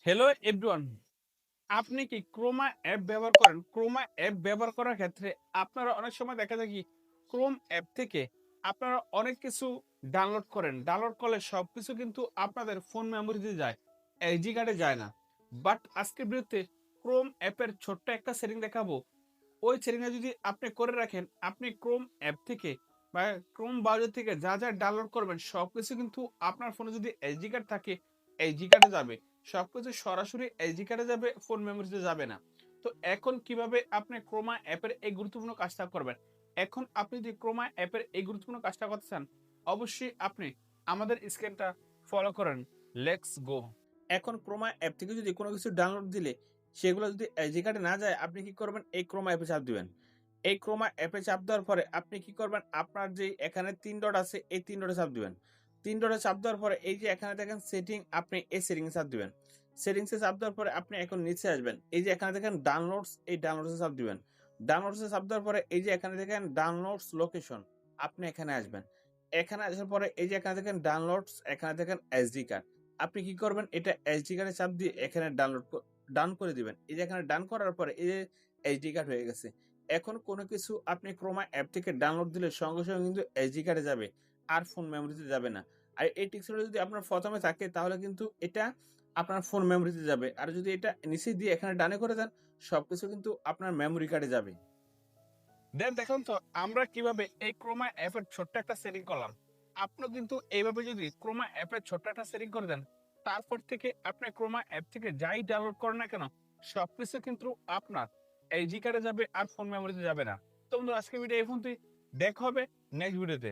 Hello everyone, আপনি কি Croma app ব্যবহার করেন? ক্রোমা অ্যাপ ব্যবহার করার ক্ষেত্রে আপনারা অনেক সময় দেখা যায় কি ক্রোম অ্যাপ থেকে আপনারা অনেক কিছু ডাউনলোড করেন। ডাউনলোড করলে সবকিছু কিন্তু আপনাদের ফোন মেমোরিতে যায়, এসডি কার্ডে যায় না। বাট আজকের ভিডিওতে ক্রোম অ্যাপের ছোট্ট একটা সেটিং দেখাবো। ওই সেটিংটা যদি আপনি করে রাখেন, আপনি ক্রোম অ্যাপ থেকে বা ক্রোম ব্রাউজার থেকে যা যা ডাউনলোড করবেন সবকিছু কিন্তু আপনার ফোনে যদি এসডি কার্ড থাকে এসডি কার্ডে যাবে। সবকিছু সরাসরি এসডি কার্ডে যাবে, ফোন মেমোরিতে যাবে না। তো এখন কিভাবে আপনি ক্রোমা অ্যাপের এই গুরুত্বপূর্ণ কাজটা করবেন? এখন আপনি যদি ক্রোমা অ্যাপের এই গুরুত্বপূর্ণ কাজটা করতে চান, অবশ্যই আপনি আমাদের স্ক্রিনটা ফলো করেন। Let's go. এখন ক্রোমা অ্যাপ থেকে যদি কোনো কিছু ডাউনলোড দিলে সেগুলো যদি এসডি কার্ডে না যায়, আপনি কি করবেন? এই ক্রোমা অ্যাপে চাপ দিবেন। এই ক্রোমা অ্যাপে চাপ দেওয়ার পরে আপনি কি করবেন? আপনার যে এখানে ৩ ডট আছে এই ৩ ডটে চাপ দিবেন। ৩ ডটে চাপ দেওয়ার পরে এই যে এখানে দেখেন সেটিং, আপনি এই সেটিংয়ে চাপ দিবেন। সেটিংসে চাপ দেওয়ার পরে আপনি এখন নিচে আসবেন। এই যে এখানে দেখেন ডাউনলোডস, এই ডাউনলোডসে চাপ দিবেন। ডাউনলোডসে চাপ দেওয়ার পরে এই যে এখানে দেখেন ডাউনলোডস লোকেশন, আপনি এখানে আসবেন। এখানে আসার পরে এই যে এখানে দেখেন ডাউনলোডস, এখানে দেখেন এসডি কার্ড। আপনি কি করবেন? এটা এসডি কার্ডে চাপ দিয়ে এখানে ডান করে দিবেন। এই যে এখানে ডান করার পরে এই যে এসডি কার্ড হয়ে গেছে। এখন কোনো কিছু আপনি ক্রোমা অ্যাপ থেকে ডাউনলোড দিলে সঙ্গে, সঙ্গে কিন্তু এসডি কার্ডে যাবে। আর ফোন মেমোরিতে যাবে না। আর এই টিক্সটা যদি আপনার ১ম এ থাকে তাহলে কিন্তু এটা আপনার ফোন মেমোরিতে যাবে। আর যদি এটা নিচে দিয়ে এখানে ডানে করে দেন, সবকিছু কিন্তু আপনার মেমোরি কার্ডে যাবে। দেন দেখুন তো আমরা কিভাবে এই ক্রোমা অ্যাপের ছোট্ট একটা সেটিং করলাম। আপনিও কিন্তু এইভাবে যদি ক্রোমা অ্যাপের ছোট্ট একটা সেটিং করে দেন, তারপর থেকে আপনি ক্রোমা অ্যাপ থেকে যাই ডাউনলোড করেন না কেন, সবকিছু কিন্তু আপনার এইচডি কার্ডে যাবে আর ফোন মেমোরিতে যাবে না। তো বন্ধুরা, আজকে ভিডিও এই পর্যন্তই। দেখা হবে নেক্সট ভিডিওতে।